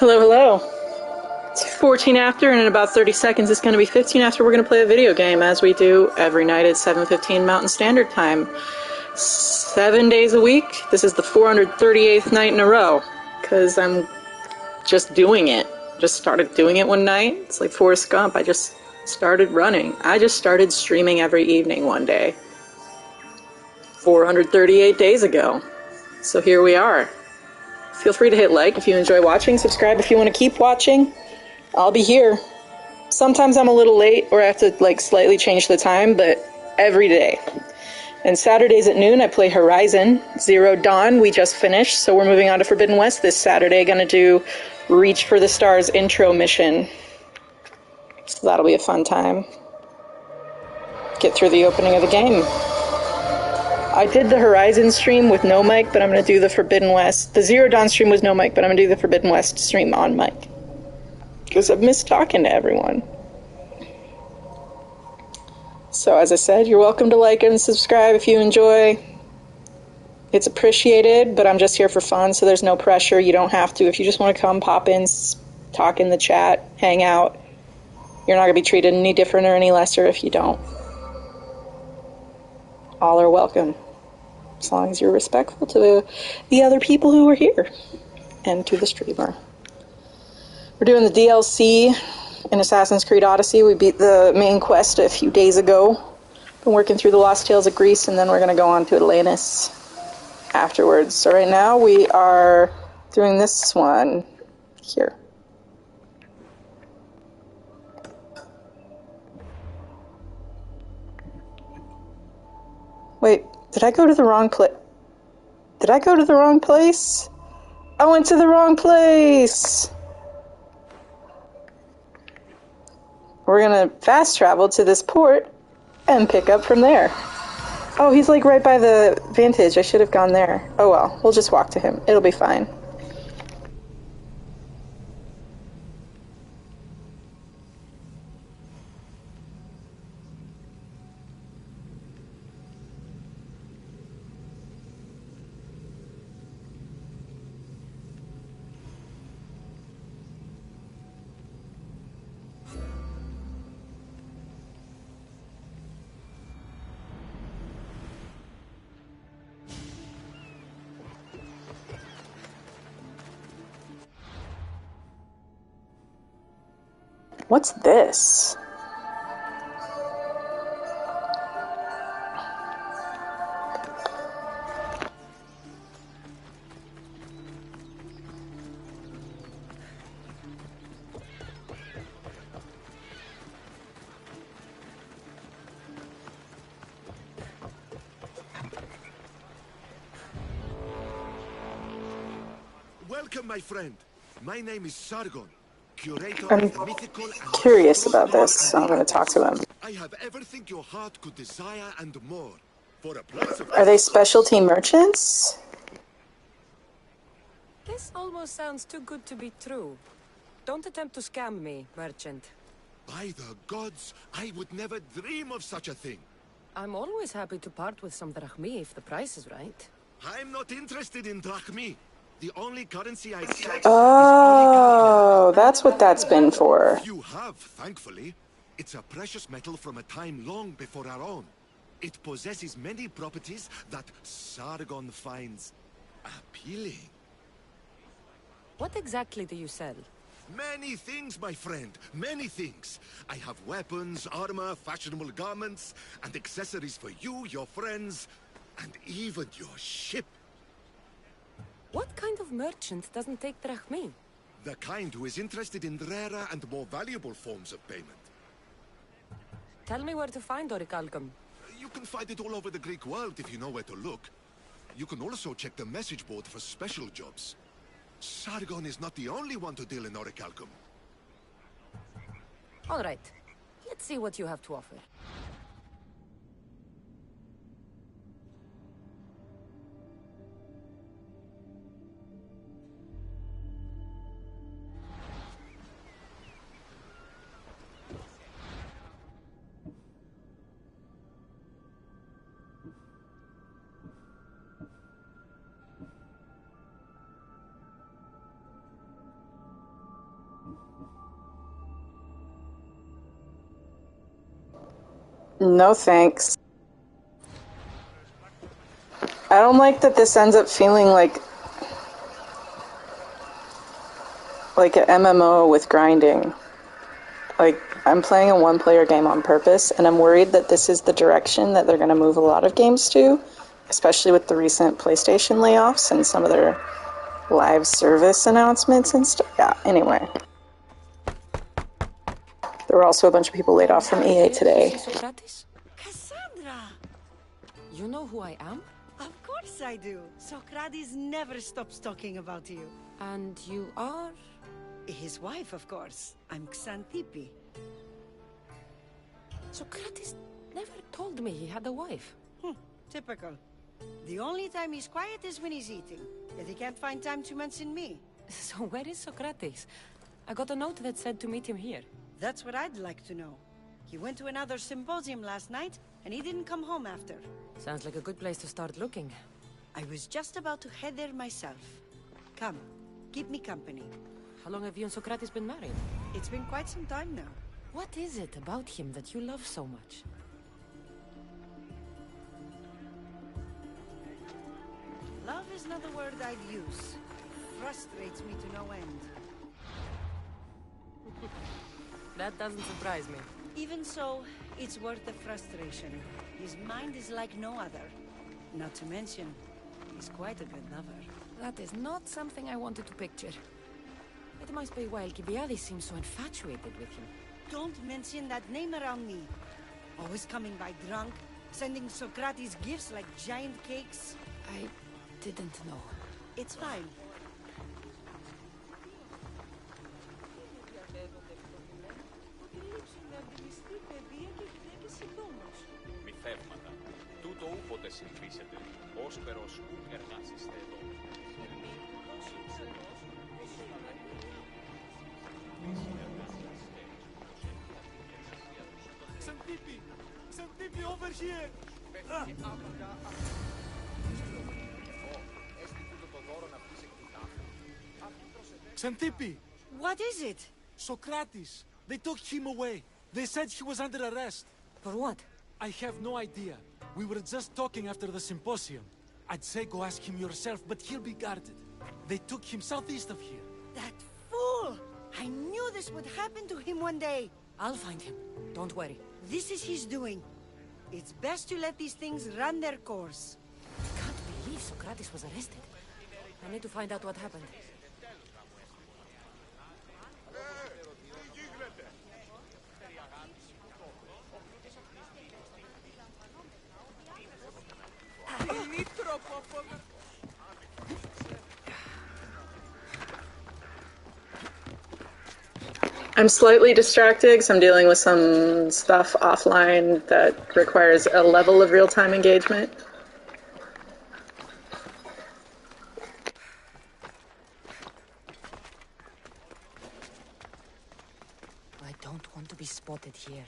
Hello, hello. It's 14 after, and in about 30 seconds it's going to be 15 after. We're going to play a video game, as we do every night at 7:15 Mountain Standard Time. 7 days a week. This is the 438th night in a row, because I'm just doing it. Just started doing it one night. It's like Forrest Gump. I just started running. I just started streaming every evening one day. 438 days ago. So here we are. Feel free to hit like if you enjoy watching, subscribe if you want to keep watching. I'll be here. Sometimes I'm a little late or I have to slightly change the time, but every day. And Saturdays at noon I play Horizon Zero Dawn. We just finished, so we're moving on to Forbidden West this Saturday. Gonna do Reach for the Stars intro mission. So that'll be a fun time. Get through the opening of the game. I did the Horizon stream with no mic, but I'm going to do the Forbidden West. The Zero Dawn stream was no mic, but I'm going to do the Forbidden West stream on mic. Because I've missed talking to everyone. So as I said, you're welcome to like and subscribe if you enjoy. It's appreciated, but I'm just here for fun, so there's no pressure. You don't have to. If you just want to come, pop in, talk in the chat, hang out, you're not going to be treated any different or any lesser if you don't. All are welcome, as long as you're respectful to the other people who are here and to the streamer. We're doing the DLC in Assassin's Creed Odyssey. We beat the main quest a few days ago. Been working through the Lost Tales of Greece, and then we're going to go on to Atlantis afterwards. So right now we are doing this one here. Wait, did I go to the wrong place? Did I go to the wrong place? I went to the wrong place! We're gonna fast travel to this port and pick up from there. Oh, he's right by the Vantage. I should have gone there. Oh well, we'll just walk to him. It'll be fine. What's this? Welcome, my friend. My name is Sargon, curator I'm of mythical and curious about this, so I'm going to talk to him. I have everything your heart could desire and more. For a price of... Are they specialty merchants? This almost sounds too good to be true. Don't attempt to scam me, merchant. By the gods, I would never dream of such a thing. I'm always happy to part with some drachmi if the price is right. I'm not interested in drachmi. The only currency I accept Oh, that's what that's been for. You have, thankfully. It's a precious metal from a time long before our own. It possesses many properties that Sargon finds appealing. What exactly do you sell? Many things, my friend. Many things. I have weapons, armor, fashionable garments, and accessories for you, your friends, and even your ship. What kind of merchant doesn't take drachmi? The kind who is interested in rarer and more valuable forms of payment. Tell me where to find orichalcum. You can find it all over the Greek world if you know where to look. You can also check the message board for special jobs. Sargon is not the only one to deal in orichalcum. All right. Let's see what you have to offer. No thanks. I don't like that this ends up feeling like an MMO with grinding. Like, I'm playing a one-player game on purpose, and I'm worried that this is the direction that they're going to move a lot of games to, especially with the recent PlayStation layoffs and some of their live service announcements and stuff. Yeah, anyway. There were also a bunch of people laid off from EA today. Cassandra! You know who I am? Of course I do. Socrates never stops talking about you. And you are? His wife, of course. I'm Xantippe. Socrates never told me he had a wife. Typical. The only time he's quiet is when he's eating. Yet he can't find time to mention me. So where is Socrates? I got a note that said to meet him here. That's what I'd like to know. He went to another symposium last night, and he didn't come home after. Sounds like a good place to start looking. I was just about to head there myself. Come, keep me company. How long have you and Socrates been married? It's been quite some time now. What is it about him that you love so much? Love is not the word I'd use. Frustrates me to no end. That doesn't surprise me. Even so, it's worth the frustration. His mind is like no other. Not to mention, he's quite a good lover. That is not something I wanted to picture. It must be why Alcibiades seems so infatuated with him. Don't mention that name around me. Always coming by drunk, sending Socrates gifts like giant cakes. I didn't know. It's fine. Μυθεύματα. Τούτο ούποτε συμβήσετε, όσπερος ουκ εργάσιστε εδώ. Xantippe! Xantippe, over here! Xantippe! What is it? Socrates! They took him away. They said he was under arrest. For what? I have no idea. We were just talking after the symposium. I'd say go ask him yourself, but he'll be guarded. They took him southeast of here. That fool! I knew this would happen to him one day. I'll find him. Don't worry. This is his doing. It's best to let these things run their course. I can't believe Socrates was arrested. I need to find out what happened. I'm slightly distracted because I'm dealing with some stuff offline that requires a level of real-time engagement. I don't want to be spotted here.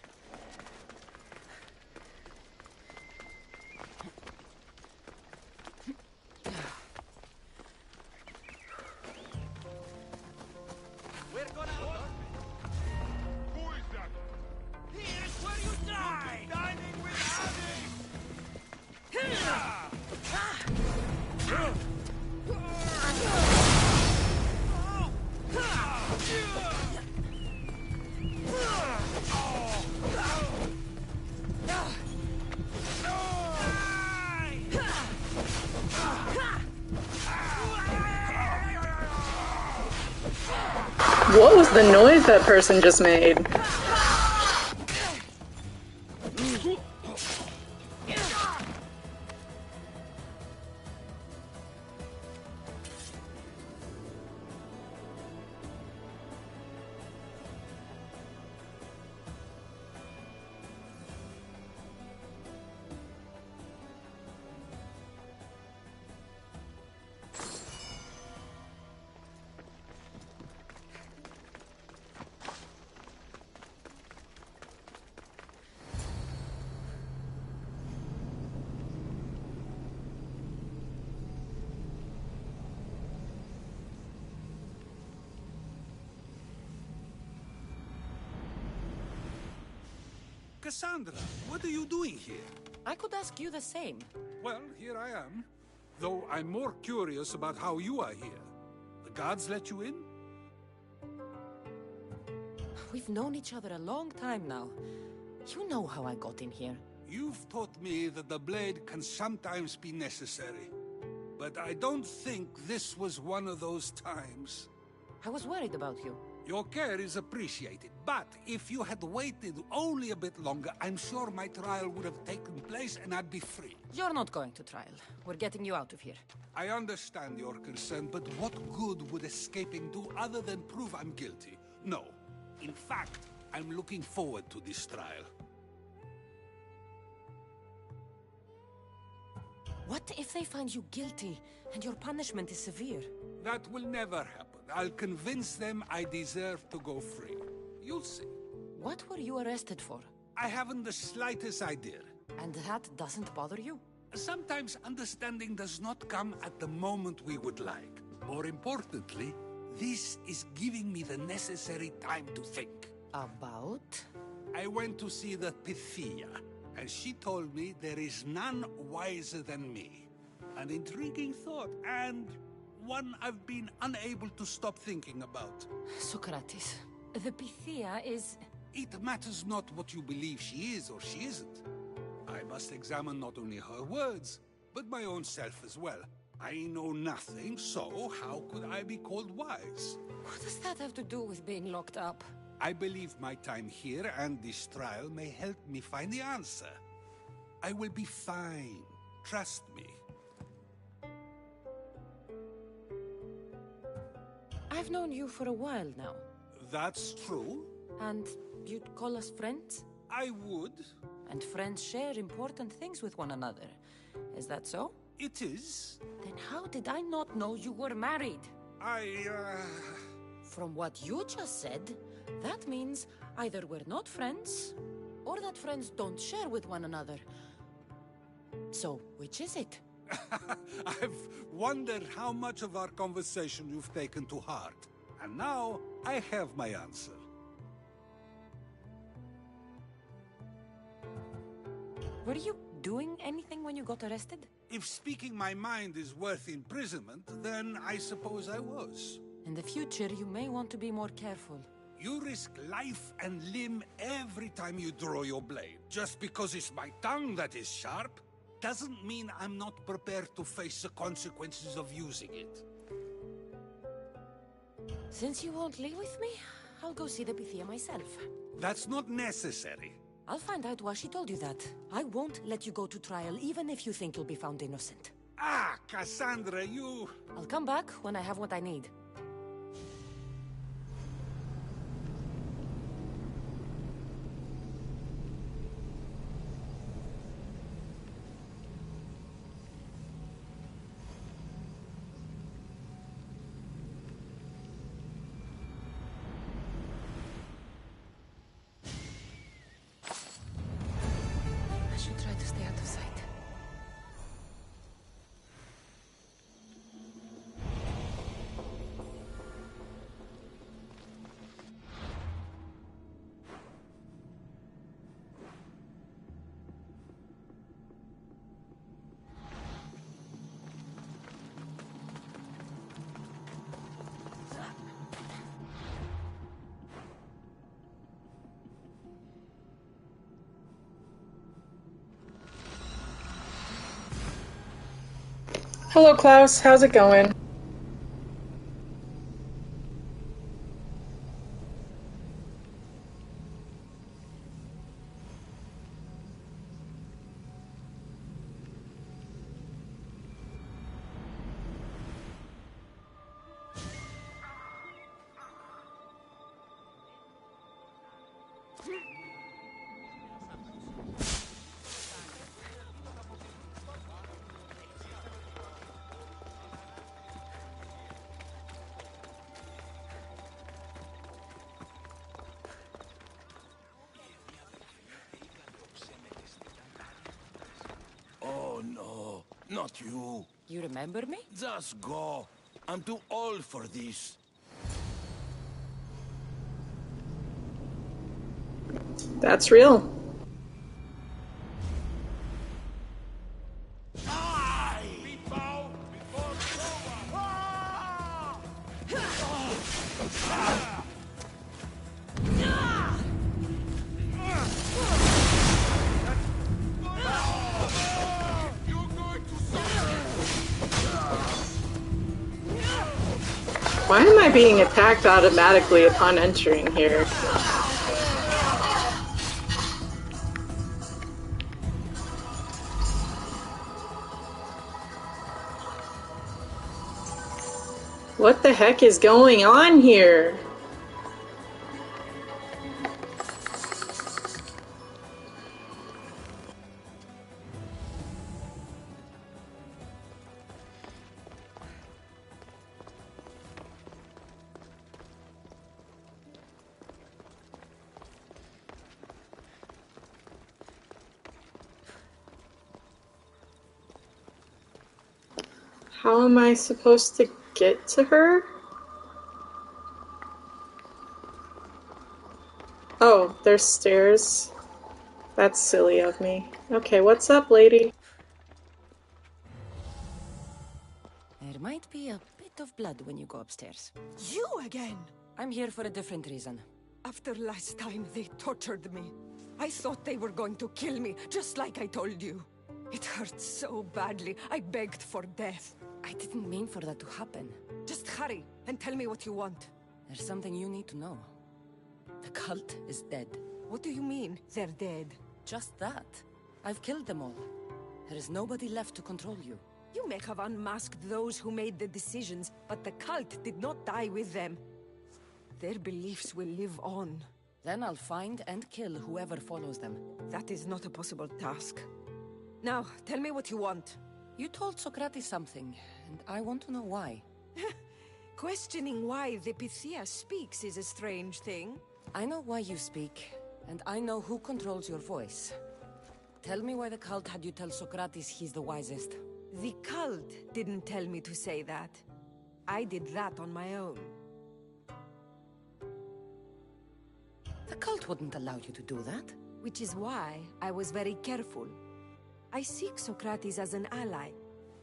What was the noise that person just made? Cassandra, what are you doing here? I could ask you the same. Well, here I am. Though I'm more curious about how you are here. The guards let you in? We've known each other a long time now. You know how I got in here. You've taught me that the blade can sometimes be necessary. But I don't think this was one of those times. I was worried about you. Your care is appreciated, but if you had waited only a bit longer, I'm sure my trial would have taken place and I'd be free. You're not going to trial. We're getting you out of here. I understand your concern, but what good would escaping do other than prove I'm guilty? No. In fact, I'm looking forward to this trial. What if they find you guilty and your punishment is severe? That will never happen. I'll convince them I deserve to go free. You'll see. What were you arrested for? I haven't the slightest idea. And that doesn't bother you? Sometimes understanding does not come at the moment we would like. More importantly, this is giving me the necessary time to think. About? I went to see the Pythia, and she told me there is none wiser than me. An intriguing thought, and one I've been unable to stop thinking about. Socrates, the Pythia is... It matters not what you believe she is or she isn't. I must examine not only her words, but my own self as well. I know nothing, so how could I be called wise? What does that have to do with being locked up? I believe my time here and this trial may help me find the answer. I will be fine. Trust me. I've known you for a while now. That's true. And you'd call us friends? I would. And friends share important things with one another. Is that so? It is. Then how did I not know you were married? From what you just said, that means either we're not friends, or that friends don't share with one another. So, which is it? I've wondered how much of our conversation you've taken to heart. And now, I have my answer. Were you doing anything when you got arrested? If speaking my mind is worth imprisonment, then I suppose I was. In the future, you may want to be more careful. You risk life and limb every time you draw your blade. Just because it's my tongue that is sharp, doesn't mean I'm not prepared to face the consequences of using it. Since you won't leave with me, I'll go see the Pythia myself. That's not necessary. I'll find out why she told you that. I won't let you go to trial, even if you think you'll be found innocent. Ah, Cassandra, you... I'll come back when I have what I need. I should try to stay out of sight. Hello, Klaus. How's it going? Oh no, not you. You remember me? Just go. I'm too old for this. That's real. Why am I being attacked automatically upon entering here? What the heck is going on here? How am I supposed to get to her? Oh, there's stairs. That's silly of me. Okay, what's up, lady? There might be a bit of blood when you go upstairs. You again? I'm here for a different reason. After last time, they tortured me. I thought they were going to kill me, just like I told you. It hurt so badly, I begged for death. I didn't mean for that to happen. Just hurry, and tell me what you want. There's something you need to know. The cult is dead. What do you mean, they're dead? Just that. I've killed them all. There is nobody left to control you. You may have unmasked those who made the decisions, but the cult did not die with them. Their beliefs will live on. Then I'll find and kill whoever follows them. That is not a possible task. Now, tell me what you want. You told Socrates something, and I want to know why. Questioning why the Pythia speaks is a strange thing. I know why you speak, and I know who controls your voice. Tell me why the cult had you tell Socrates he's the wisest. The cult didn't tell me to say that. I did that on my own. The cult wouldn't allow you to do that. Which is why I was very careful. I seek Socrates as an ally,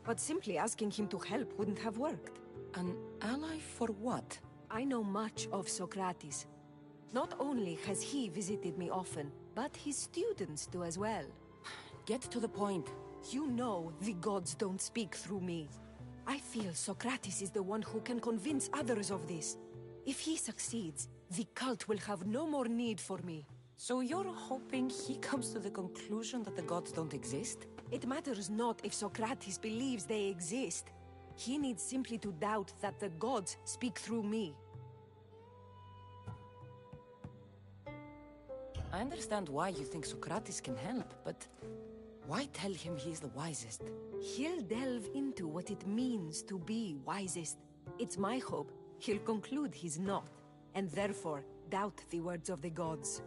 but simply asking him to help wouldn't have worked. An ally for what? I know much of Socrates. Not only has he visited me often, but his students do as well. Get to the point. You know the gods don't speak through me. I feel Socrates is the one who can convince others of this. If he succeeds, the cult will have no more need for me. So you're hoping he comes to the conclusion that the gods don't exist? It matters not if Socrates believes they exist. He needs simply to doubt that the gods speak through me. I understand why you think Socrates can help, but why tell him he's the wisest? He'll delve into what it means to be wisest. It's my hope he'll conclude he's not, and therefore doubt the words of the gods.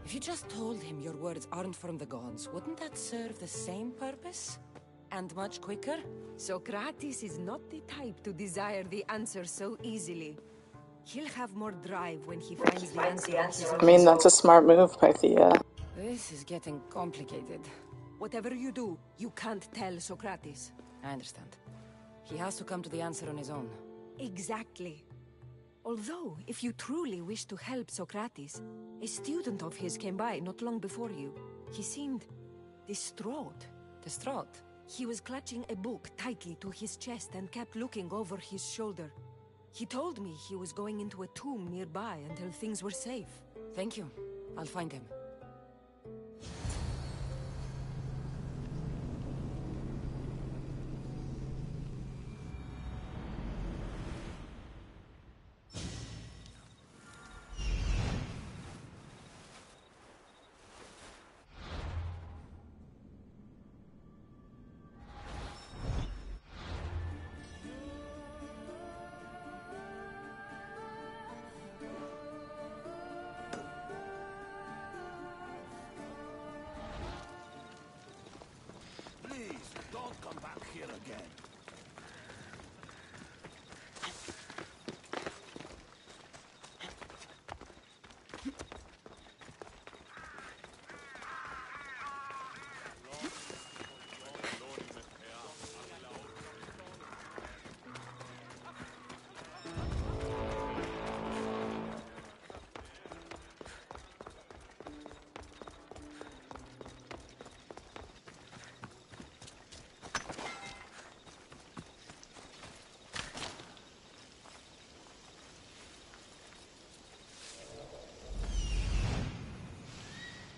If you just told him your words aren't from the gods, wouldn't that serve the same purpose? And much quicker? Socrates is not the type to desire the answer so easily. He'll have more drive when he finds the answer. I mean, that's a smart move, Pythia. This is getting complicated. Whatever you do, you can't tell Socrates. I understand. He has to come to the answer on his own. Exactly. Although, if you truly wish to help Socrates, a student of his came by not long before you. He seemed distraught. Distraught? He was clutching a book tightly to his chest and kept looking over his shoulder. He told me he was going into a tomb nearby until things were safe. Thank you. I'll find him.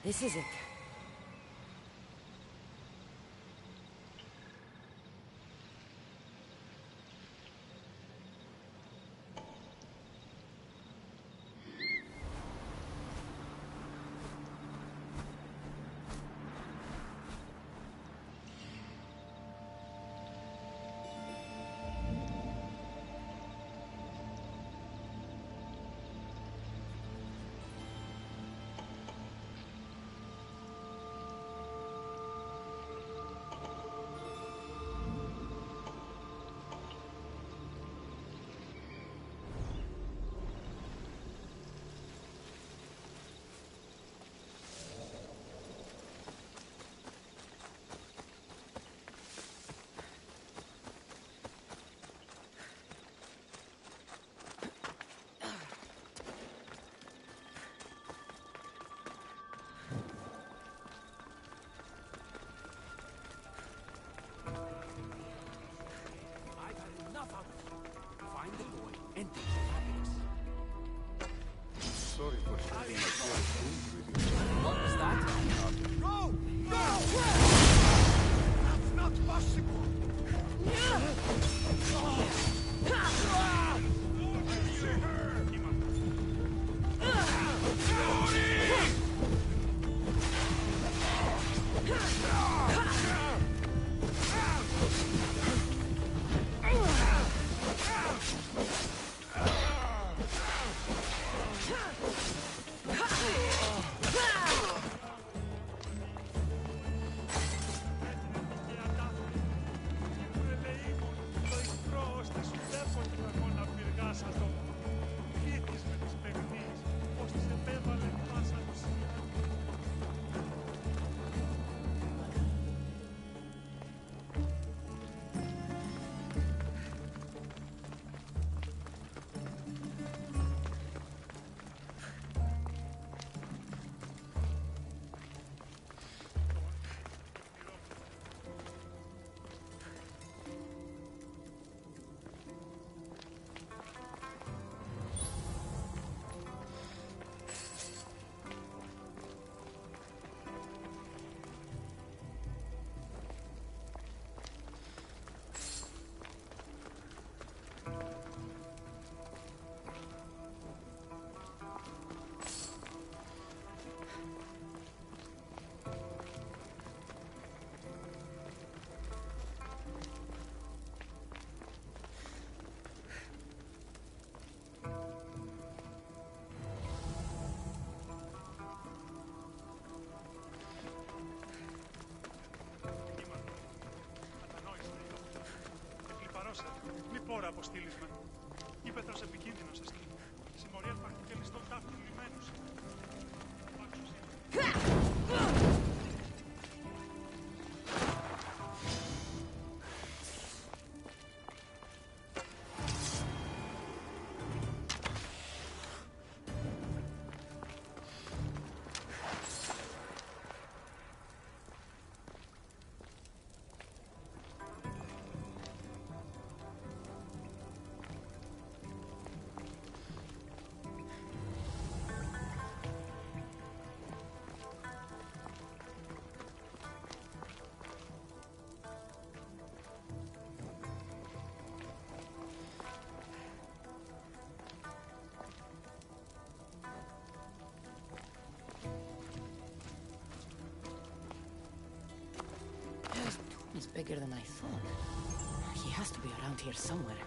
This is it. Sorry for sharing my food with you. What was that? No! No! That's not possible! Πόρα αποστήλισμα. Ήπεθρος επικίνδυνος εστί. Συμμορία του αρχικελιστών τάφτου λιμένους. He's bigger than I thought. He has to be around here somewhere.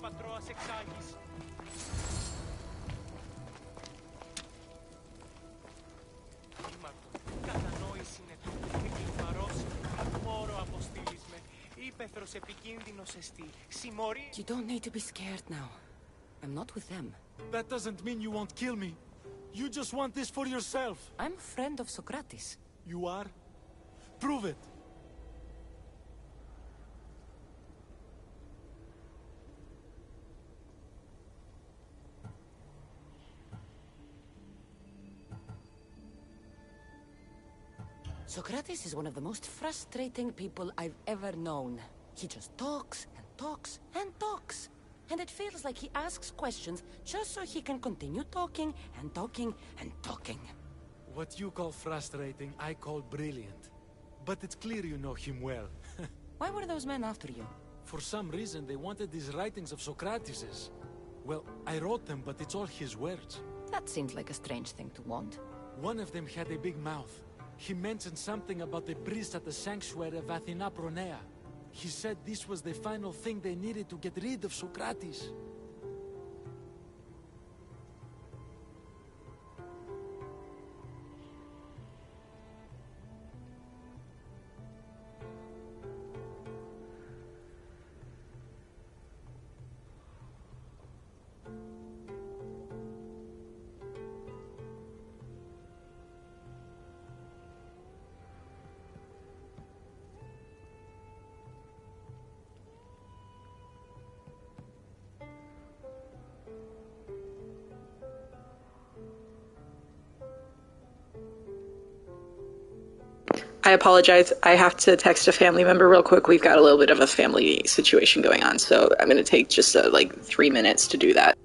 πατρόας εξάγεις. Ήμαρτον, κατανόηση είναι τούτο και κλιφαρός, απόρρο αποστήλεις με. Ήπεθρος επικίνδυνος εστί, συμμορεί... You don't need to be scared now. I'm not with them. That doesn't mean you won't kill me. You just want this for yourself. I'm a friend of Socrates. You are? Prove it. Socrates is one of the most frustrating people I've ever known. He just talks and talks and talks. And it feels like he asks questions just so he can continue talking and talking and talking. What you call frustrating, I call brilliant. But it's clear you know him well. Why were those men after you? For some reason, they wanted these writings of Socrates's. Well, I wrote them, but it's all his words. That seems like a strange thing to want. One of them had a big mouth. He mentioned something about the priest at the sanctuary of Athena Pronea. He said this was the final thing they needed to get rid of Socrates. I apologize. I have to text a family member real quick. We've got a little bit of a family situation going on, so I'm going to take just like 3 minutes to do that.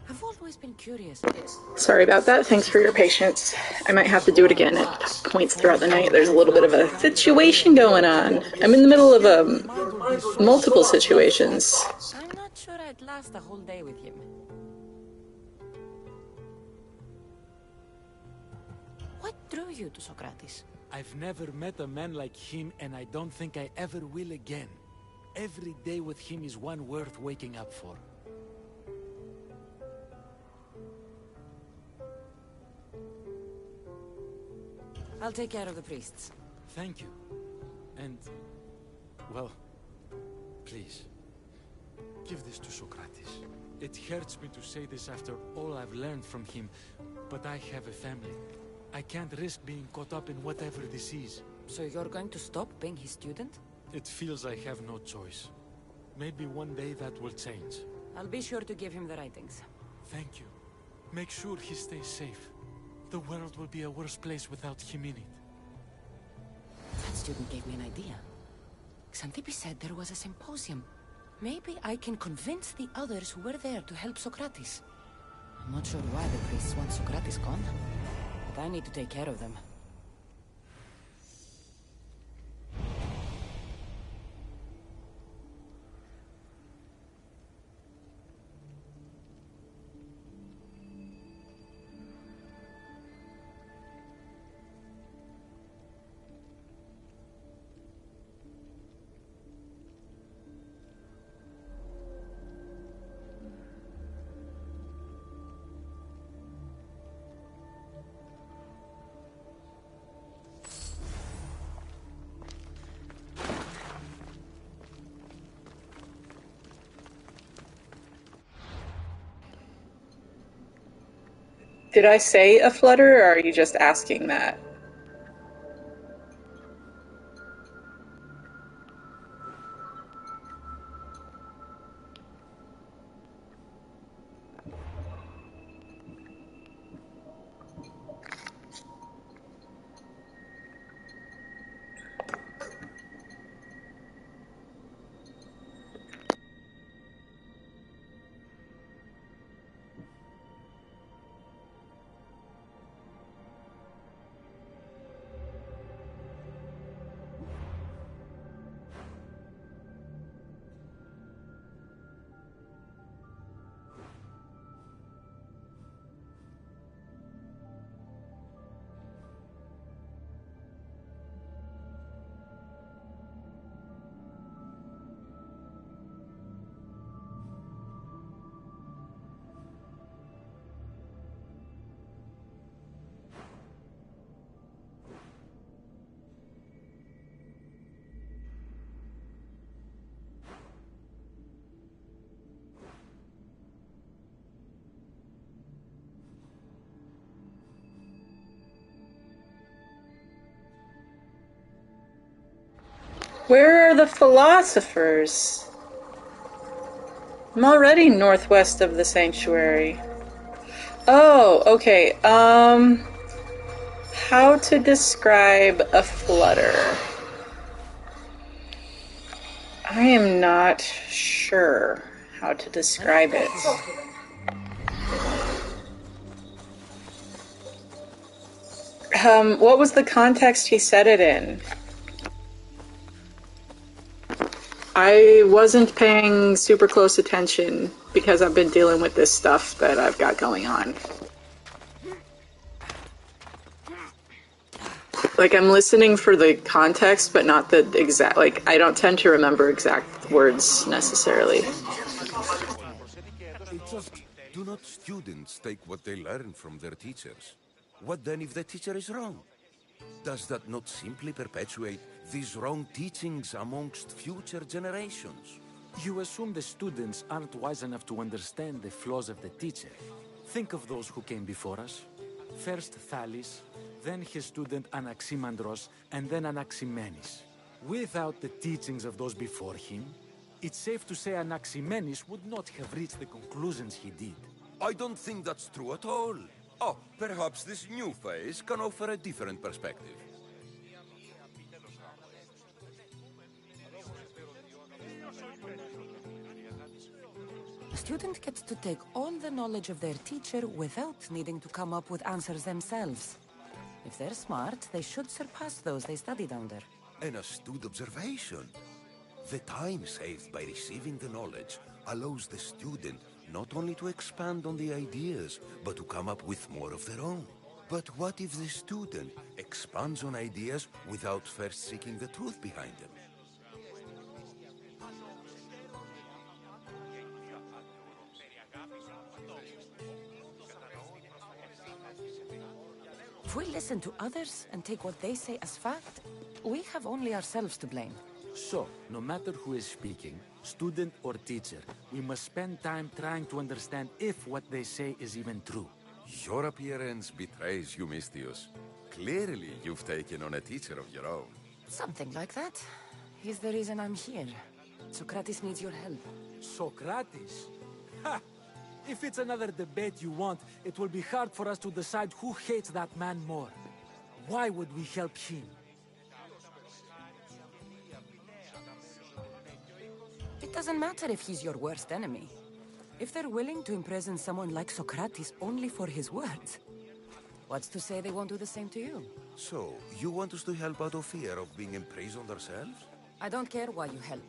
I've always been curious. Sorry about that. Thanks for your patience. I might have to do it again at points throughout the night. There's a little bit of a situation going on. I'm in the middle of multiple situations. I'm not sure I'd last a whole day with him. What drew you to Socrates? I've never met a man like him, and I don't think I ever will again. Every day with him is one worth waking up for. I'll take care of the priests. Thank you. And, well, please, give this to Socrates. It hurts me to say this after all I've learned from him, but I have a family. I can't risk being caught up in whatever this is. So you're going to stop being his student? It feels I have no choice. Maybe one day that will change. I'll be sure to give him the writings. Thank you. Make sure he stays safe. The world will be a worse place without him in it. That student gave me an idea. Xantippe said there was a symposium. Maybe I can convince the others who were there to help Socrates. I'm not sure why the priests want Socrates gone, but I need to take care of them. Did I say a flutter, or are you just asking that? Where are the philosophers? I'm already northwest of the sanctuary. Oh, okay. How to describe a flutter? I am not sure how to describe it. What was the context he said it in? I wasn't paying super close attention because I've been dealing with this stuff that I've got going on. Like, I'm listening for the context, but not the exact, like, I don't tend to remember exact words necessarily. It's just, do not students take what they learn from their teachers? What then if the teacher is wrong? Does that not simply perpetuate these wrong teachings amongst future generations? You assume the students aren't wise enough to understand the flaws of the teacher. Think of those who came before us. First Thalis, then his student Anaximandros, and then Anaximenes. Without the teachings of those before him, it's safe to say Anaximenes would not have reached the conclusions he did. I don't think that's true at all. Oh, perhaps this new phase can offer a different perspective. A student gets to take all the knowledge of their teacher without needing to come up with answers themselves. If they're smart, they should surpass those they studied under. An astute observation. The time saved by receiving the knowledge allows the student not only to expand on the ideas, but to come up with more of their own. But what if the student expands on ideas without first seeking the truth behind them? If we listen to others and take what they say as fact, we have only ourselves to blame. So, no matter who is speaking, student or teacher, we must spend time trying to understand if what they say is even true. Your appearance betrays you, Mystius. Clearly, you've taken on a teacher of your own. Something like that. He's the reason I'm here. Socrates needs your help. Socrates? Ha! If it's another debate you want, it will be hard for us to decide who hates that man more. Why would we help him? It doesn't matter if he's your worst enemy. If they're willing to imprison someone like Socrates only for his words, what's to say they won't do the same to you? So, you want us to help out of fear of being imprisoned ourselves? I don't care why you help.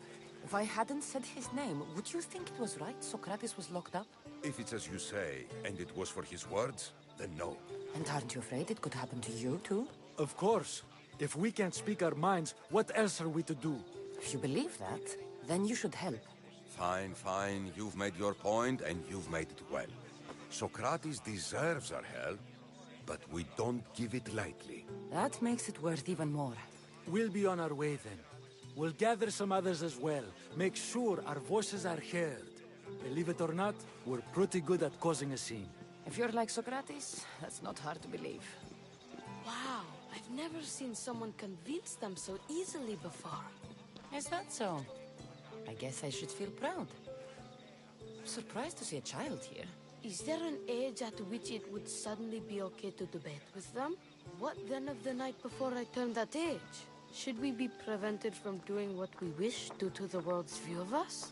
If I hadn't said his name, would you think it was right Socrates was locked up? If it's as you say, and it was for his words, then no. And aren't you afraid it could happen to you too? Of course. If we can't speak our minds, what else are we to do? If you believe that, then you should help. Fine, fine. You've made your point, and you've made it well. Socrates deserves our help, but we don't give it lightly. That makes it worth even more. We'll be on our way then. We'll gather some others as well. Make sure our voices are heard. Believe it or not, we're pretty good at causing a scene. If you're like Socrates, that's not hard to believe. Wow, I've never seen someone convince them so easily before. Is that so? I guess I should feel proud. Surprised to see a child here. Is there an age at which it would suddenly be okay to debate with them? What then of the night before I turned that age? Should we be prevented from doing what we wish due to the world's view of us?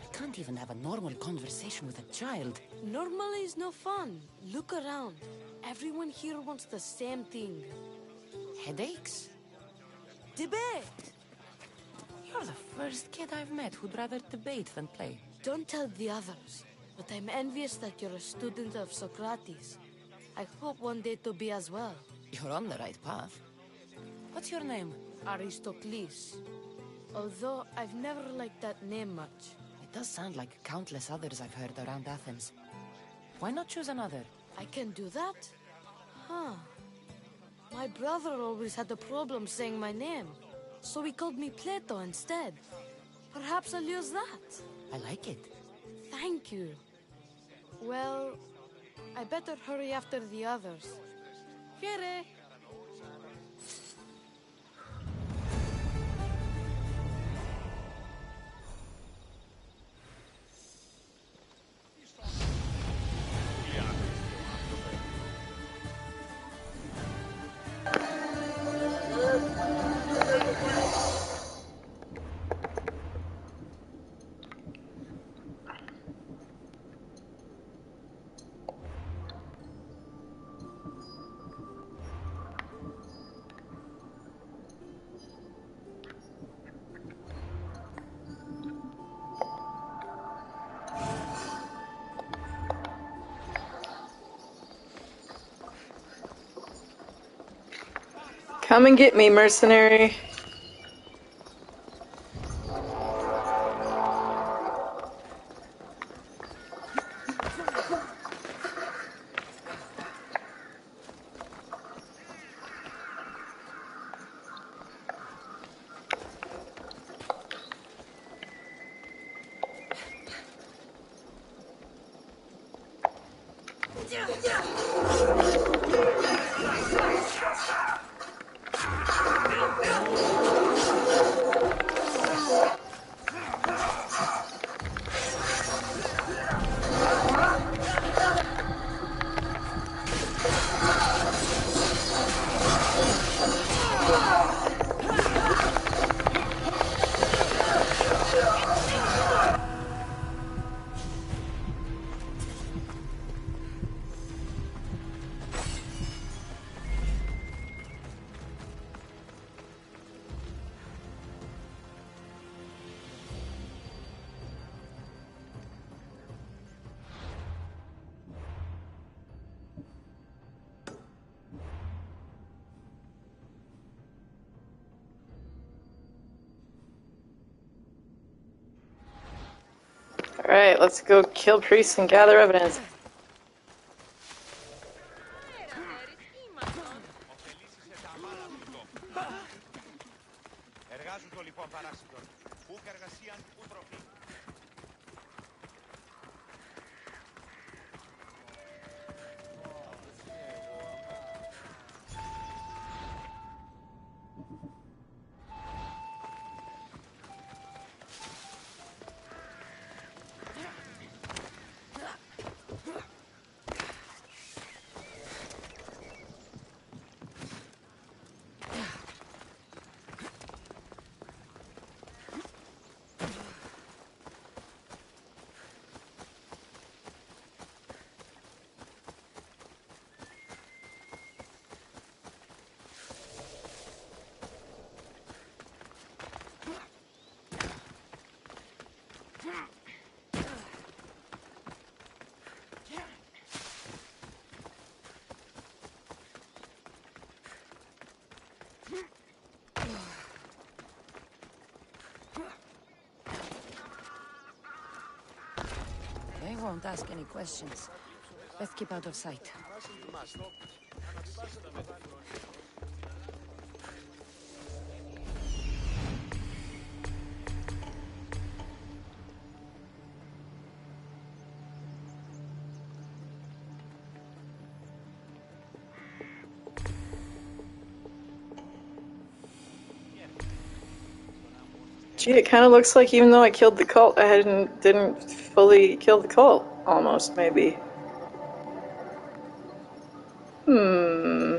I can't even have a normal conversation with a child. Normal is no fun. Look around. Everyone here wants the same thing. Headaches? Debate! You're the first kid I've met who'd rather debate than play. Don't tell the others, but I'm envious that you're a student of Socrates. I hope one day to be as well. You're on the right path. What's your name? Aristocles. Although I've never liked that name much. It does sound like countless others I've heard around Athens. Why not choose another? I can do that? Huh. My brother always had a problem saying my name, so he called me Plato instead. Perhaps I'll use that. I like it. Thank you. Well, I better hurry after the others. Here. Come and get me, mercenary. Alright, let's go kill priests and gather evidence. They won't ask any questions. Let's keep out of sight. Gee, it kind of looks like even though I killed the cult, I didn't fully kill the cult. Almost, maybe. Hmm.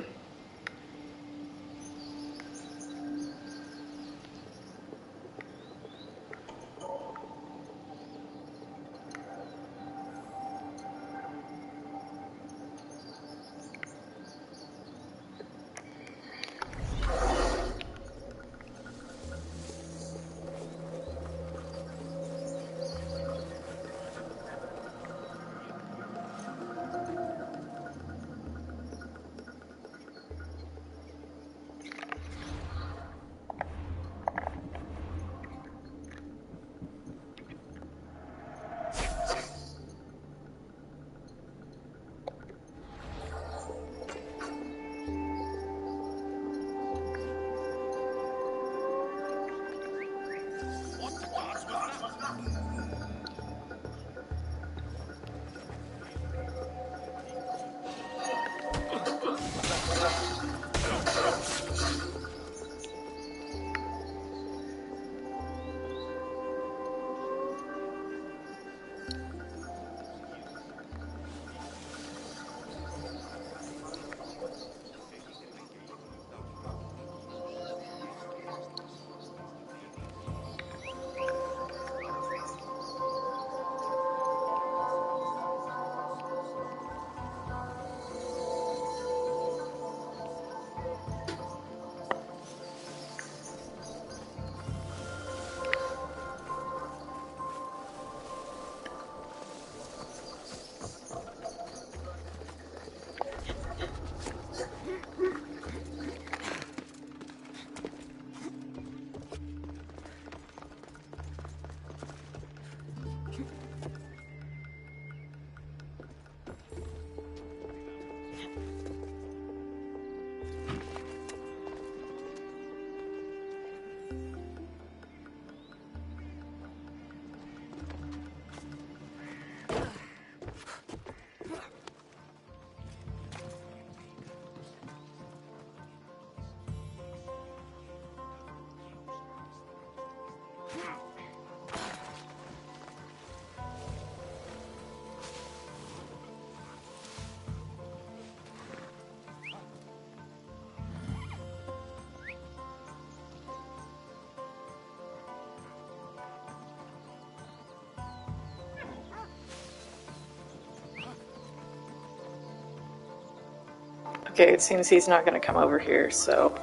Okay, it seems he's not going to come over here, so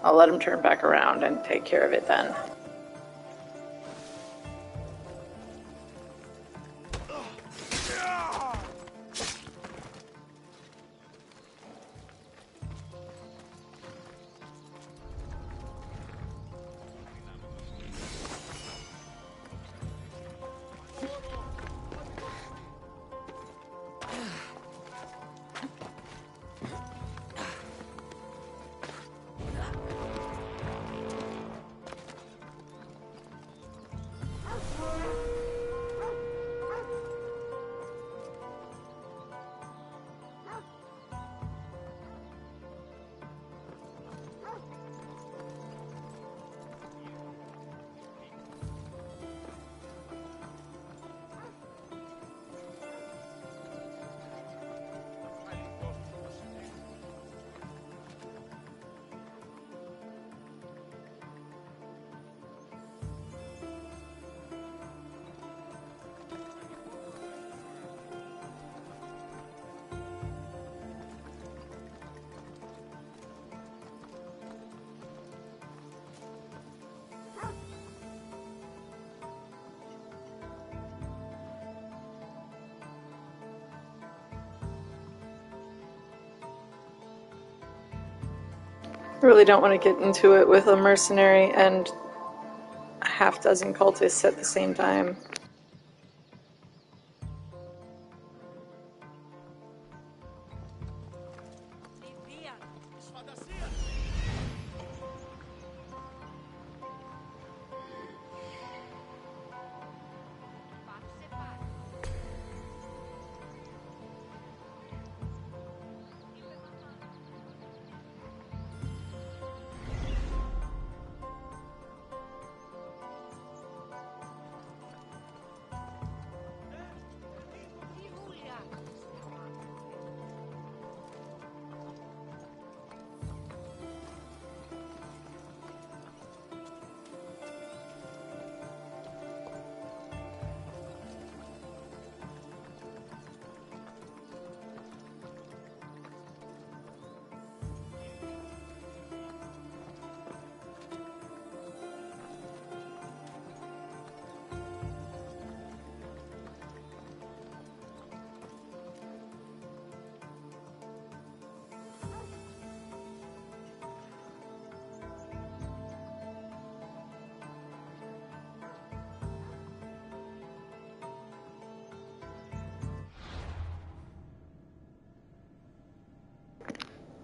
I'll let him turn back around and take care of it then. I really don't want to get into it with a mercenary and a half-dozen cultists at the same time.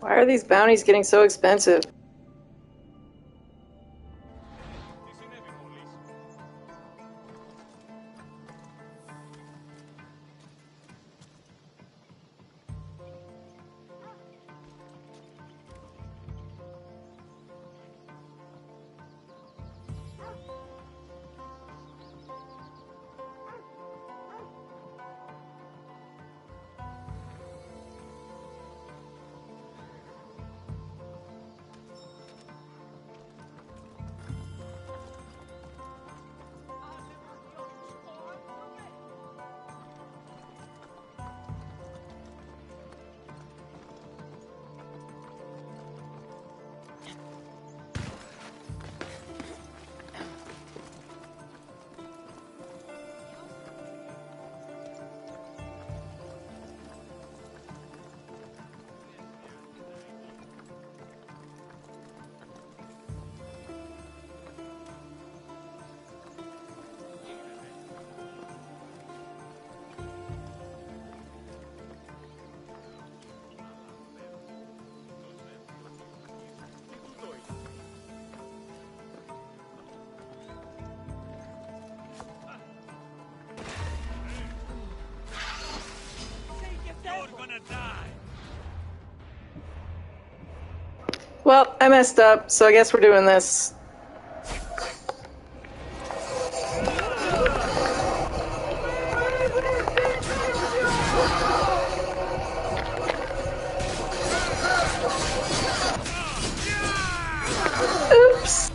Why are these bounties getting so expensive? Well, I messed up, so I guess we're doing this. Oops.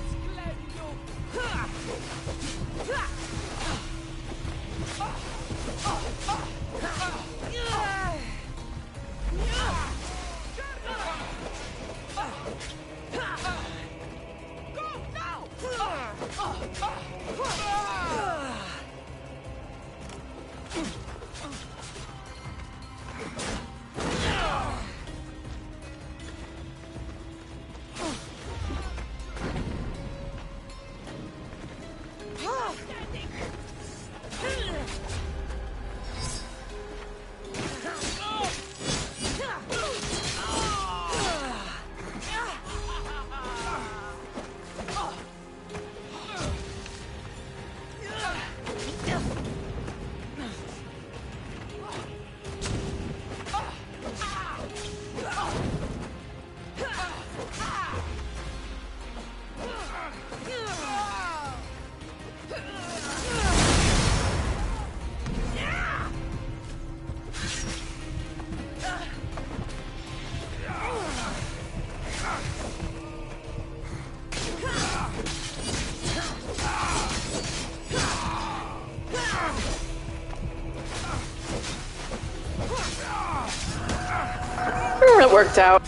It worked out.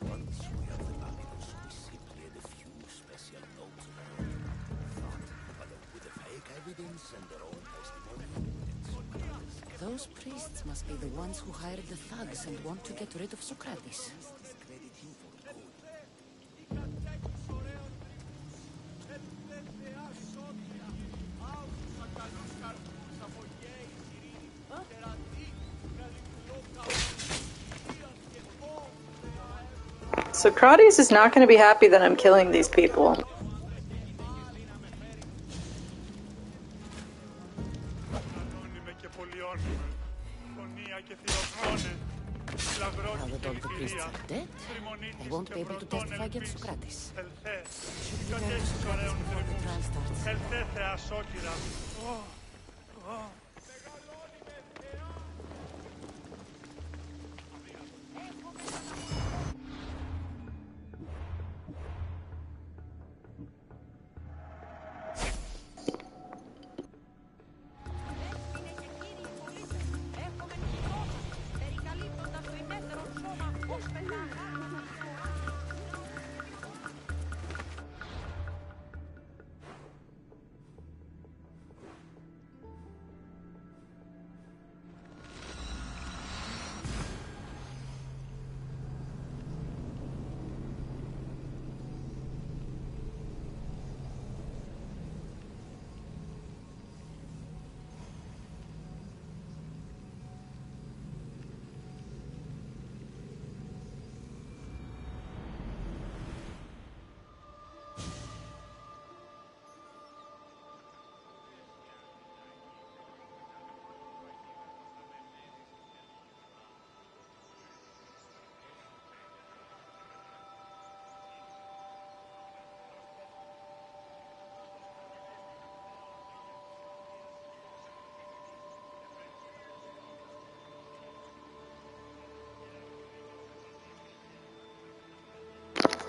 Once we have the papyrus, we simply add a few special notes of our own thought, but with the fake evidence and their own testimony. Those priests must be the ones who hired the thugs and want to get rid of Socrates. Discredit him for good. Socrates is not going to be happy that I'm killing these people. Now that all the priests are dead, they won't be able to testify against Socrates. Should be there with Socrates before the trial starts.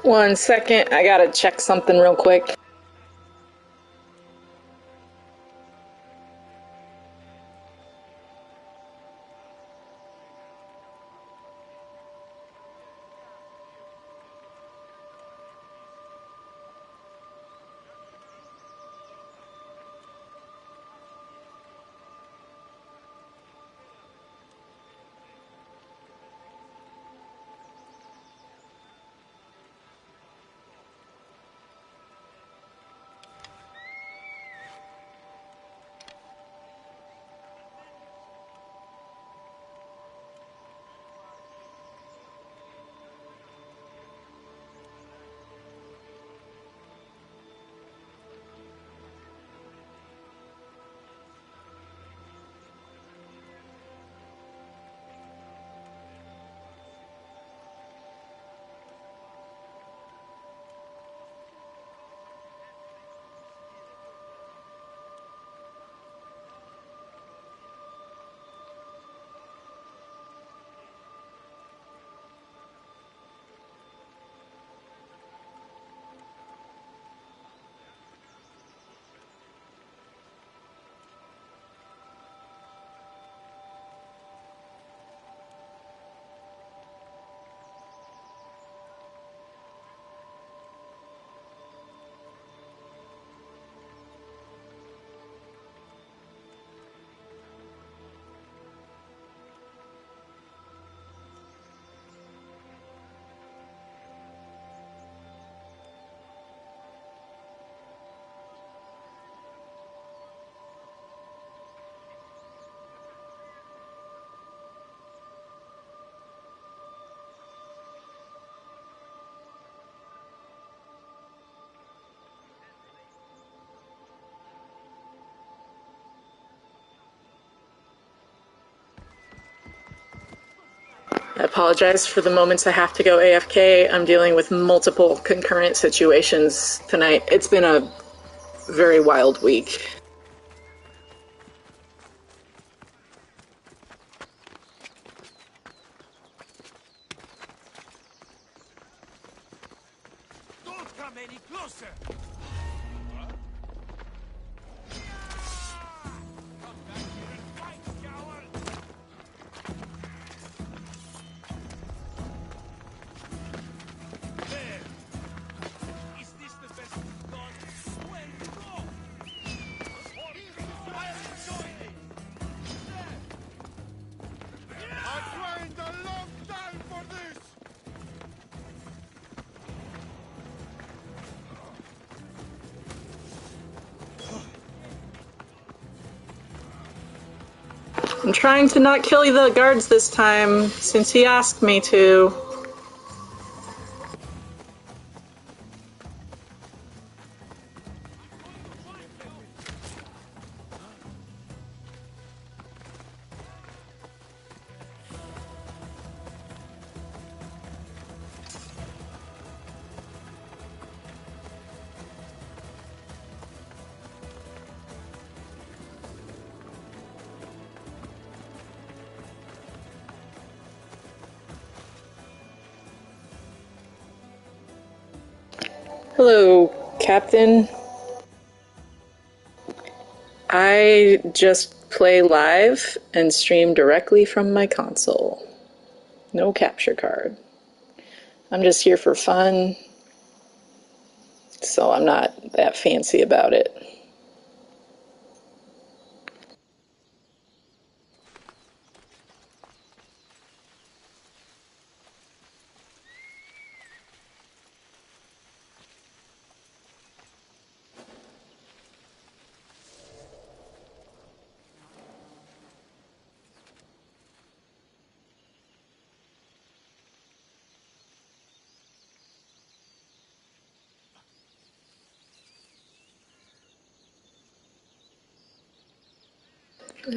1 second, I gotta check something real quick. I apologize for the moments I have to go AFK. I'm dealing with multiple concurrent situations tonight. It's been a very wild week. Don't come any closer! Come back here and fight, coward! There! Is this the best you've got? Well, go! I'll enjoy this! I trained a long time for this! I'm trying to not kill the guards this time, since he asked me to. Hello, Captain. I just play live and stream directly from my console. No capture card. I'm just here for fun, so I'm not that fancy about it.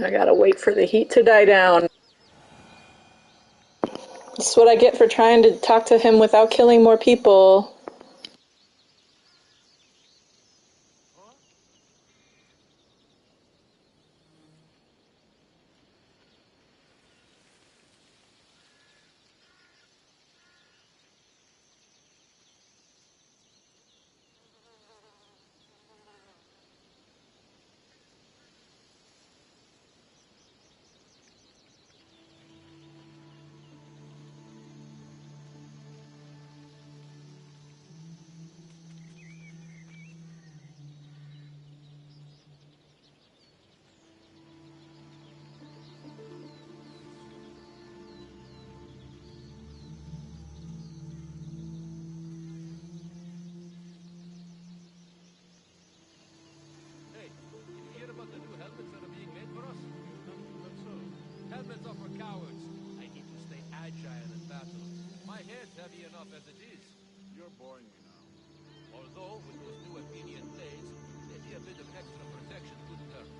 I gotta wait for the heat to die down. This is what I get for trying to talk to him without killing more people. Helmets are for cowards. I need to stay agile in battle. My head's heavy enough as it is. You're boring me now. Although, with those new Athenian blades, maybe a bit of extra protection couldn't hurt.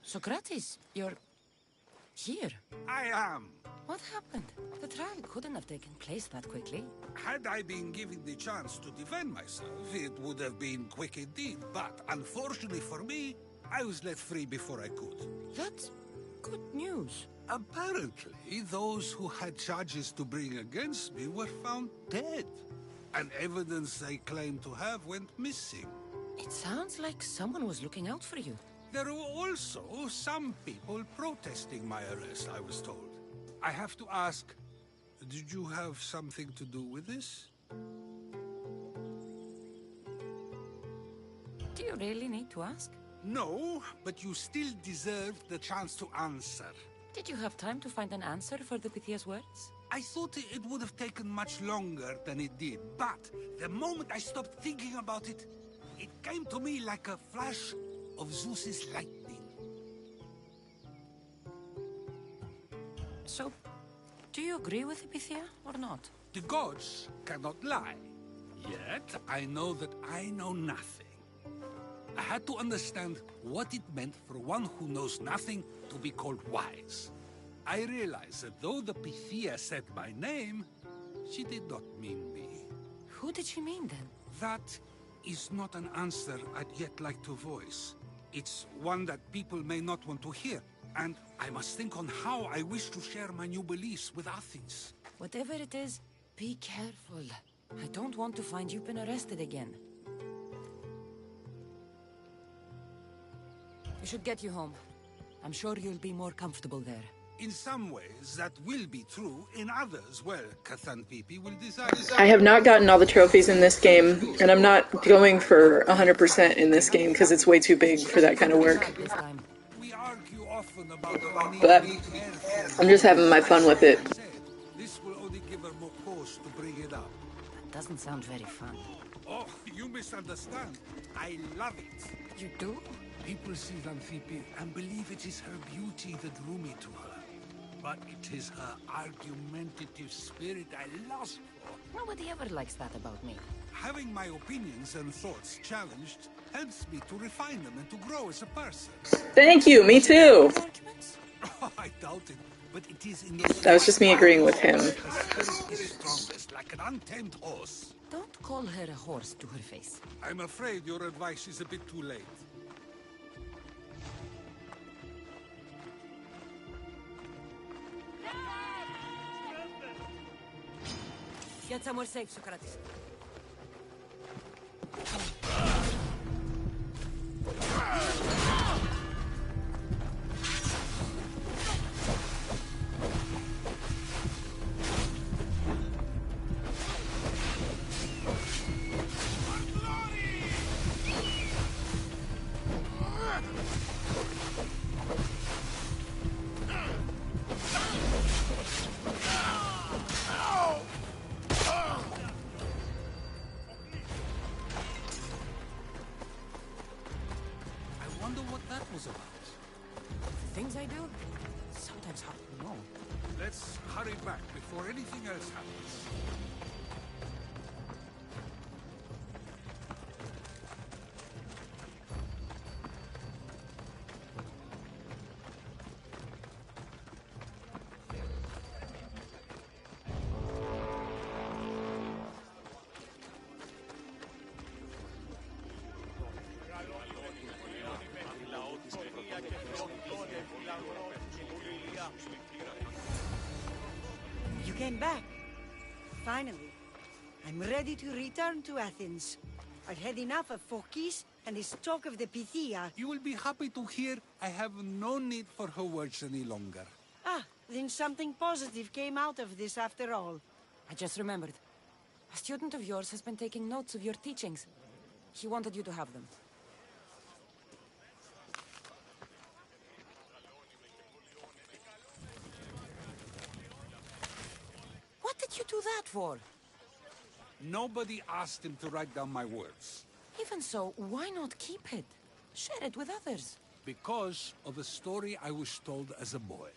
Socrates, you're here. I am. What happened? The trial couldn't have taken place that quickly. Had I been given the chance to defend myself, it would have been quick indeed. But unfortunately for me, I was let free before I could. That's good news. Apparently, those who had charges to bring against me were found dead. And evidence they claimed to have went missing. It sounds like someone was looking out for you. There were also some people protesting my arrest, I was told. I have to ask, did you have something to do with this? Do you really need to ask? No, but you still deserve the chance to answer. Did you have time to find an answer for the Pythia's words? I thought it would have taken much longer than it did, but the moment I stopped thinking about it, it came to me like a flash of Zeus's lightning. So, do you agree with Pythia or not? The gods cannot lie. Yet, I know that I know nothing. I had to understand what it meant for one who knows nothing to be called wise. I realized that though the Pythia said my name, she did not mean me. Who did she mean then? That is not an answer I'd yet like to voice. It's one that people may not want to hear, and I must think on how I wish to share my new beliefs with Athens. Whatever it is, be careful. I don't want to find you've been arrested again. We should get you home. I'm sure you'll be more comfortable there. In some ways, that will be true. In others, well, Kathanpipi will decide. I have not gotten all the trophies in this game, and I'm not going for 100% in this game because it's way too big for that kind of work. We argue often about the But I'm just having my fun with it. This will only give her more cause to bring it up. That doesn't sound very fun. Oh, you misunderstand. I love it. You do? People see Xanthippe and believe it is her beauty that drew me to her. But it is her argumentative spirit I lust for. Nobody ever likes that about me. Having my opinions and thoughts challenged helps me to refine them and to grow as a person. Thank you, me too. Oh, I doubt it, but it is in That was just me agreeing with him. The spirit is strongest, like an untamed horse. Don't call her a horse to her face. I'm afraid your advice is a bit too late. Get somewhere safe, Socrates. Things I do? Sometimes hard to know. Let's hurry back before anything else happens. You came back. Finally. I'm ready to return to Athens. I've had enough of Phokis and his talk of the Pythia. You will be happy to hear I have no need for her words any longer. Ah, then something positive came out of this after all. I just remembered. A student of yours has been taking notes of your teachings. He wanted you to have them. What did you do that for? Nobody asked him to write down my words. Even so, why not keep it? Share it with others. Because of a story I was told as a boy.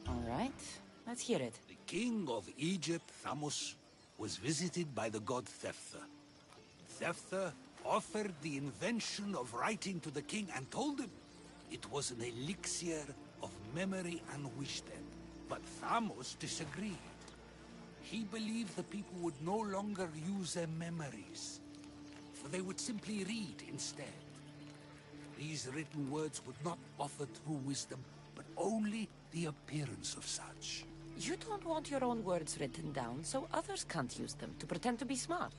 All right, let's hear it. The king of Egypt, Thamos, was visited by the god Thephtha. Thephtha offered the invention of writing to the king and told him it was an elixir of memory and wisdom. But Thamos disagreed. He believed the people would no longer use their memories, for they would simply read instead. These written words would not offer true wisdom, but only the appearance of such. You don't want your own words written down, so others can't use them to pretend to be smart.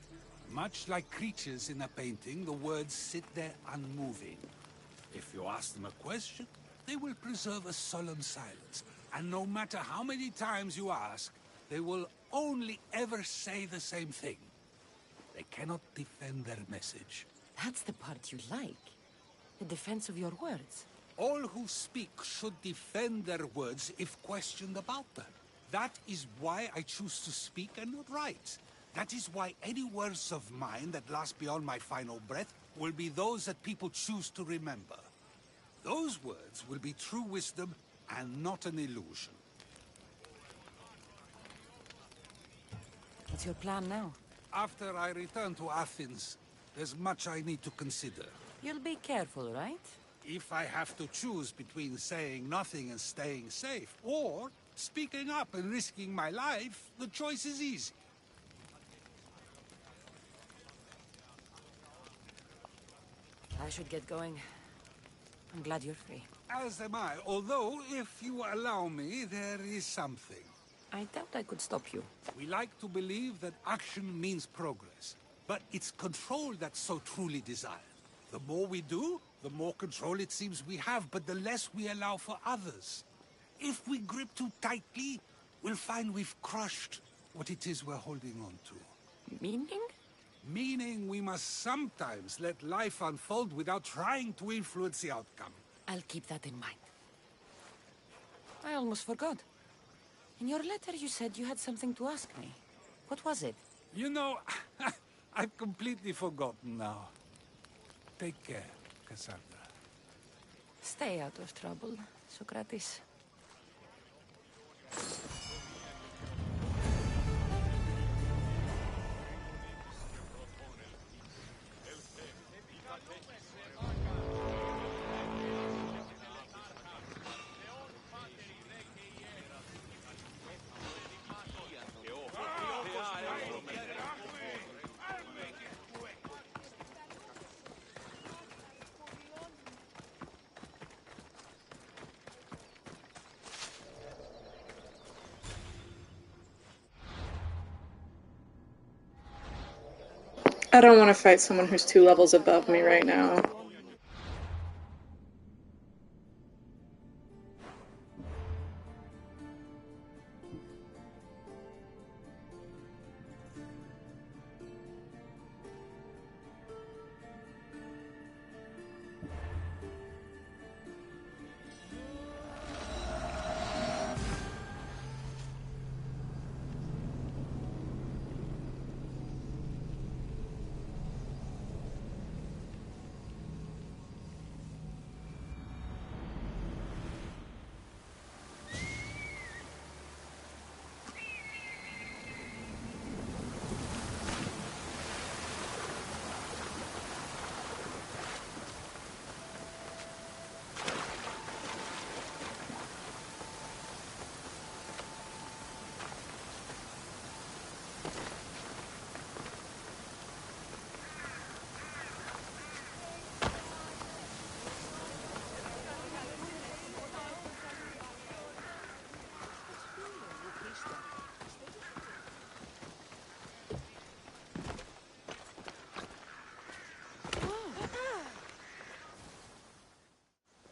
Much like creatures in a painting, the words sit there unmoving. If you ask them a question, they will preserve a solemn silence. And no matter how many times you ask, they will only ever say the same thing. They cannot defend their message. That's the part you like. The defense of your words. All who speak should defend their words if questioned about them. That is why I choose to speak and not write. That is why any words of mine that last beyond my final breath will be those that people choose to remember. Those words will be true wisdom and not an illusion. What's your plan now? After I return to Athens, there's much I need to consider. You'll be careful, right? If I have to choose between saying nothing and staying safe, or speaking up and risking my life, the choice is easy. I should get going. I'm glad you're free. As am I, although, if you allow me, there is something. I doubt I could stop you. We like to believe that action means progress, but it's control that's so truly desired. The more we do, the more control it seems we have, but the less we allow for others. If we grip too tightly, we'll find we've crushed what it is we're holding on to. Meaning? Meaning we must sometimes let life unfold without trying to influence the outcome. I'll keep that in mind. I almost forgot. In your letter you said you had something to ask me. What was it? You know, I've completely forgotten now. Take care, Cassandra. Stay out of trouble, Socrates. I don't want to fight someone who's 2 levels above me right now.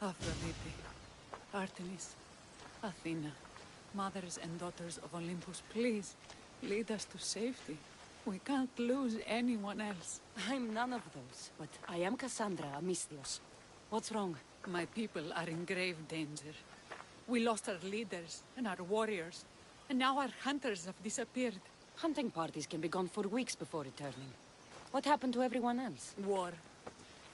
Aphrodite, Artemis, Athena, mothers and daughters of Olympus, please, lead us to safety. We can't lose anyone else. I'm none of those, but I am Cassandra, a Misthios. What's wrong? My people are in grave danger. We lost our leaders and our warriors, and now our hunters have disappeared. Hunting parties can be gone for weeks before returning. What happened to everyone else? War.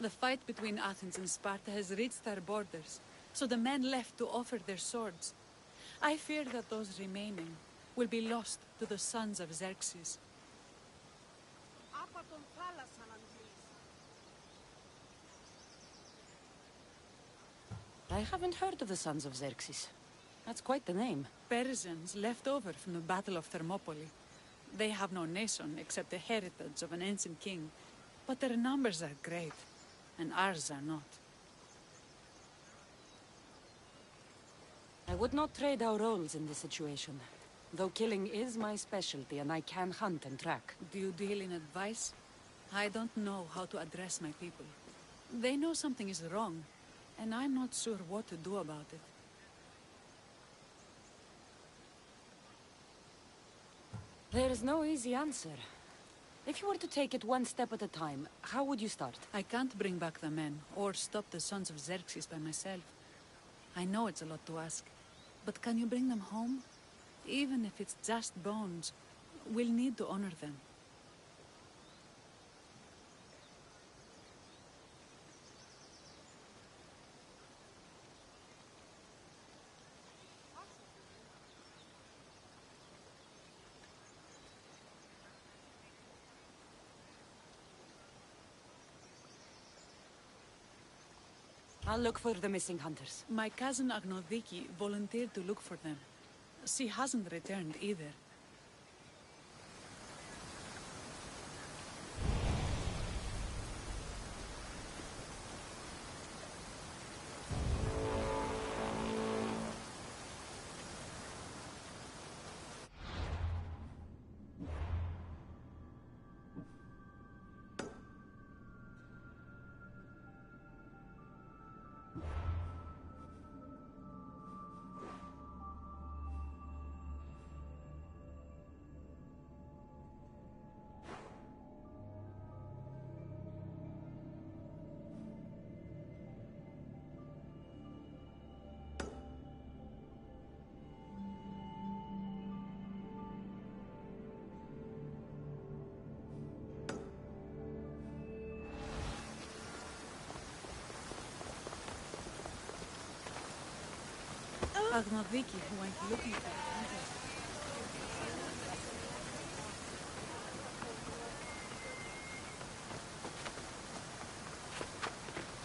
The fight between Athens and Sparta has reached our borders, so the men left to offer their swords. I fear that those remaining will be lost to the sons of Xerxes. I haven't heard of the sons of Xerxes. That's quite the name. Persians left over from the Battle of Thermopylae. They have no nation except the heritage of an ancient king, but their numbers are great, and ours are not. I would not trade our roles in this situation, though killing is my specialty and I can hunt and track. Do you deal in advice? I don't know how to address my people. They know something is wrong, and I'm not sure what to do about it. There is no easy answer. If you were to take it one step at a time, how would you start? I can't bring back the men, or stop the sons of Xerxes by myself. I know it's a lot to ask, but can you bring them home? Even if it's just bones, we'll need to honor them. I'll look for the missing hunters. My cousin Agnodiki volunteered to look for them. She hasn't returned either. Agnodiki went looking for the hunters.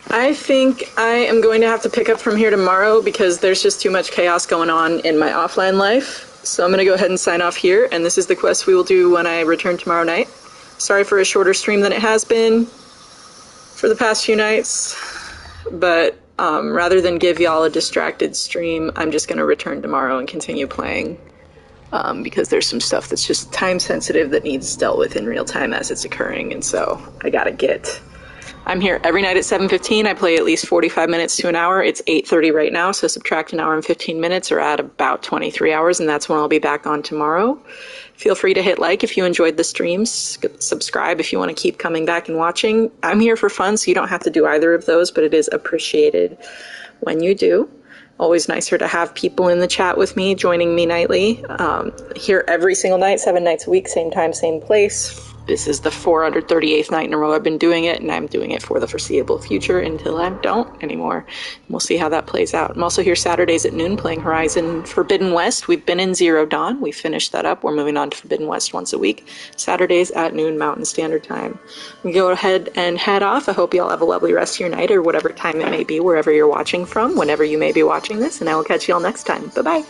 I think I am going to have to pick up from here tomorrow because there's just too much chaos going on in my offline life. So I'm going to go ahead and sign off here, and this is the quest we will do when I return tomorrow night. Sorry for a shorter stream than it has been for the past few nights, but rather than give y'all a distracted stream, I'm just going to return tomorrow and continue playing. because there's some stuff that's just time sensitive that needs dealt with in real time as it's occurring, and so I'm here every night at 7:15. I play at least 45 minutes to an hour. It's 8:30 right now, so subtract an hour and 15 minutes, or add about 23 hours, and that's when I'll be back on tomorrow. Feel free to hit like if you enjoyed the streams, subscribe if you want to keep coming back and watching. I'm here for fun, so you don't have to do either of those, but it is appreciated when you do. Always nicer to have people in the chat with me, joining me nightly. Here every single night, 7 nights a week, same time, same place. This is the 438th night in a row I've been doing it, and I'm doing it for the foreseeable future until I don't anymore. We'll see how that plays out. I'm also here Saturdays at noon playing Horizon Forbidden West. We've been in Zero Dawn. We finished that up. We're moving on to Forbidden West once a week. Saturdays at noon Mountain Standard Time. We go ahead and head off. I hope you all have a lovely rest of your night, or whatever time it may be, wherever you're watching from, whenever you may be watching this, and I will catch you all next time. Bye-bye.